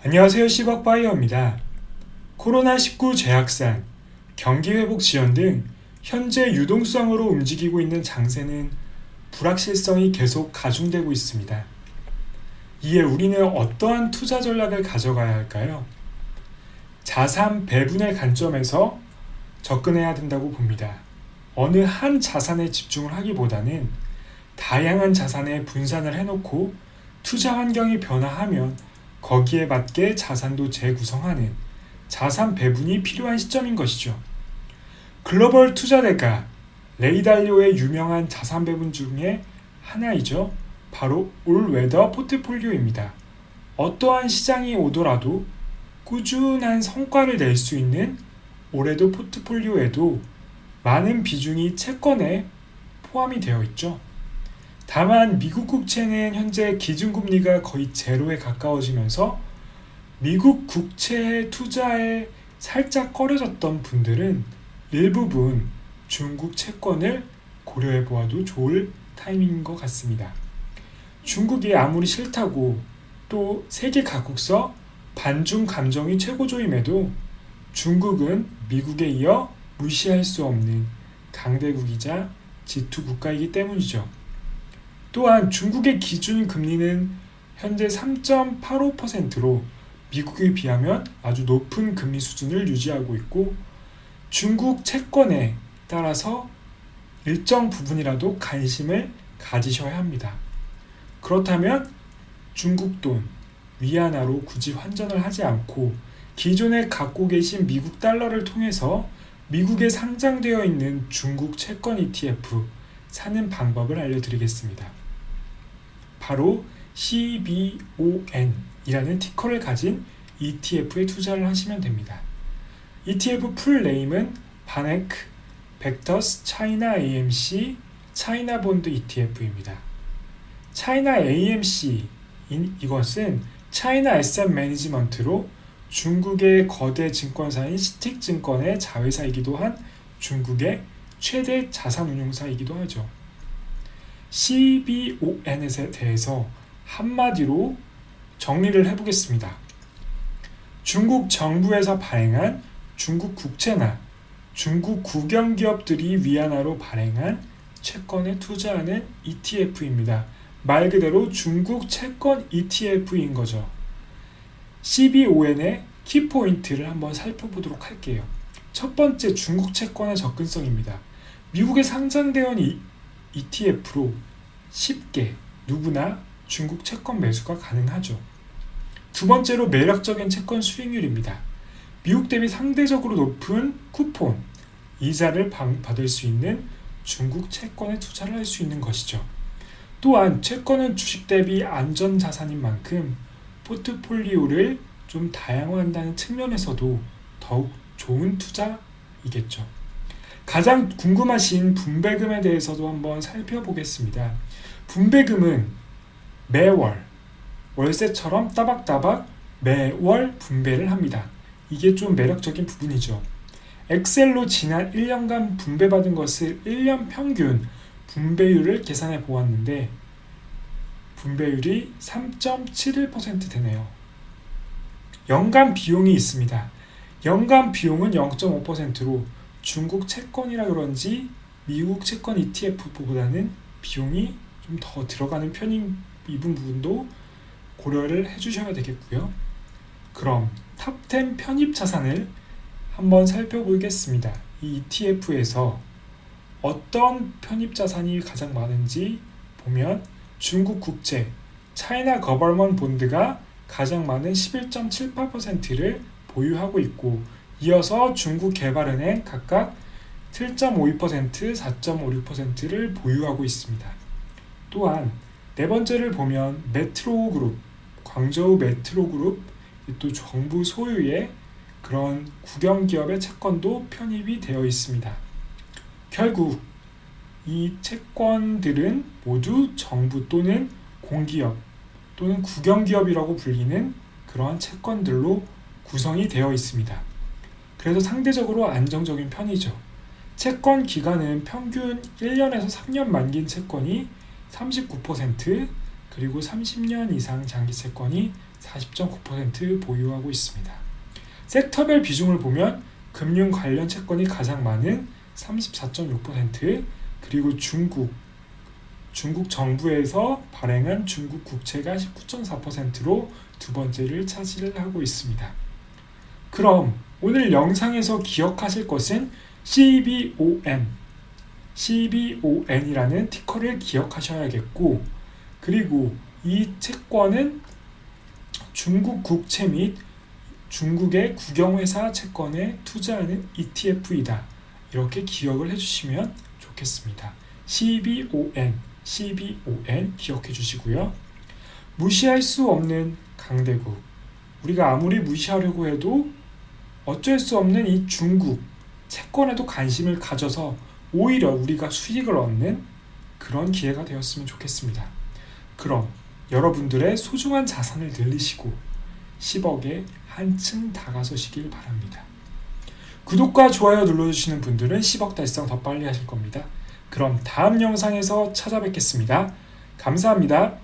안녕하세요. 시벅바이어입니다. 코로나19 재확산, 경기회복 지연 등 현재 유동성으로 움직이고 있는 장세는 불확실성이 계속 가중되고 있습니다. 이에 우리는 어떠한 투자 전략을 가져가야 할까요? 자산 배분의 관점에서 접근해야 된다고 봅니다. 어느 한 자산에 집중을 하기보다는 다양한 자산에 분산을 해놓고 투자 환경이 변화하면 거기에 맞게 자산도 재구성하는 자산 배분이 필요한 시점인 것이죠. 글로벌 투자대가 레이 달리오의 유명한 자산 배분 중에 하나이죠. 바로 올웨더 포트폴리오입니다. 어떠한 시장이 오더라도 꾸준한 성과를 낼 수 있는 올해도 포트폴리오에도 많은 비중이 채권에 포함이 되어 있죠. 다만 미국 국채는 현재 기준금리가 거의 제로에 가까워지면서 미국 국채 투자에 살짝 꺼려졌던 분들은 일부분 중국 채권을 고려해 보아도 좋을 타이밍인 것 같습니다. 중국이 아무리 싫다고 또 세계 각국서 반중 감정이 최고조임에도 중국은 미국에 이어 무시할 수 없는 강대국이자 지투 국가이기 때문이죠. 또한 중국의 기준 금리는 현재 3.85%로 미국에 비하면 아주 높은 금리 수준을 유지하고 있고 중국 채권에 따라서 일정 부분이라도 관심을 가지셔야 합니다. 그렇다면 중국 돈, 위안화로 굳이 환전을 하지 않고 기존에 갖고 계신 미국 달러를 통해서 미국에 상장되어 있는 중국 채권 ETF 사는 방법을 알려드리겠습니다. 바로 CBON이라는 티커를 가진 ETF에 투자를 하시면 됩니다. ETF 풀 네임은 바네크 벡터스 차이나 AMC 차이나 본드 ETF입니다. 차이나 AMC 이것은 차이나 에셋 매니지먼트로 중국의 거대 증권사인 시틱증권의 자회사이기도 한 중국의 최대 자산운용사이기도 하죠. CBON에 대해서 한마디로 정리를 해보겠습니다. 중국 정부에서 발행한 중국 국채나 중국 국영기업들이 위안화로 발행한 채권에 투자하는 ETF입니다. 말 그대로 중국 채권 ETF인 거죠. CBON의 키포인트를 한번 살펴보도록 할게요. 첫 번째, 중국 채권의 접근성입니다. 미국에 상장되어 있는 ETF로 쉽게 누구나 중국 채권 매수가 가능하죠. 두 번째로 매력적인 채권 수익률입니다. 미국 대비 상대적으로 높은 쿠폰, 이자를 받을 수 있는 중국 채권에 투자를 할 수 있는 것이죠. 또한 채권은 주식 대비 안전자산인 만큼 포트폴리오를 좀 다양화한다는 측면에서도 더욱 좋은 투자이겠죠. 가장 궁금하신 분배금에 대해서도 한번 살펴보겠습니다. 분배금은 매월, 월세처럼 따박따박 매월 분배를 합니다. 이게 좀 매력적인 부분이죠. 엑셀로 지난 1년간 분배받은 것을 1년 평균 분배율을 계산해 보았는데 분배율이 3.71% 되네요. 연간 비용이 있습니다. 연간 비용은 0.5%로 중국 채권이라 그런지 미국 채권 ETF보다는 비용이 좀 더 들어가는 편인 이 부분도 고려를 해주셔야 되겠고요. 그럼 탑10 편입 자산을 한번 살펴보겠습니다. 이 ETF에서 어떤 편입 자산이 가장 많은지 보면 중국 국채, 차이나 거버먼트 본드가 가장 많은 11.78%를 보유하고 있고 이어서 중국 개발은행 각각 7.52%, 4.56%를 보유하고 있습니다. 또한 네 번째를 보면 메트로그룹, 광저우 메트로그룹, 또 정부 소유의 그런 국영기업의 채권도 편입이 되어 있습니다. 결국 이 채권들은 모두 정부 또는 공기업 또는 국영기업이라고 불리는 그러한 채권들로 구성이 되어 있습니다. 그래서 상대적으로 안정적인 편이죠. 채권 기간은 평균 1년에서 3년 만기인 채권이 39%, 그리고 30년 이상 장기 채권이 40.9% 보유하고 있습니다. 섹터별 비중을 보면 금융 관련 채권이 가장 많은 34.6%, 그리고 중국 정부에서 발행한 중국 국채가 19.4%로 두 번째를 차지를 하고 있습니다. 그럼 오늘 영상에서 기억하실 것은 CBON이라는 티커를 기억하셔야겠고, 그리고 이 채권은 중국 국채 및 중국의 국영회사 채권에 투자하는 ETF이다. 이렇게 기억을 해주시면 좋겠습니다. CBON 기억해 주시고요. 무시할 수 없는 강대국, 우리가 아무리 무시하려고 해도 어쩔 수 없는 이 중국 채권에도 관심을 가져서 오히려 우리가 수익을 얻는 그런 기회가 되었으면 좋겠습니다. 그럼 여러분들의 소중한 자산을 늘리시고 10억에 한층 다가서시길 바랍니다. 구독과 좋아요 눌러주시는 분들은 10억 달성 더 빨리 하실 겁니다. 그럼 다음 영상에서 찾아뵙겠습니다. 감사합니다.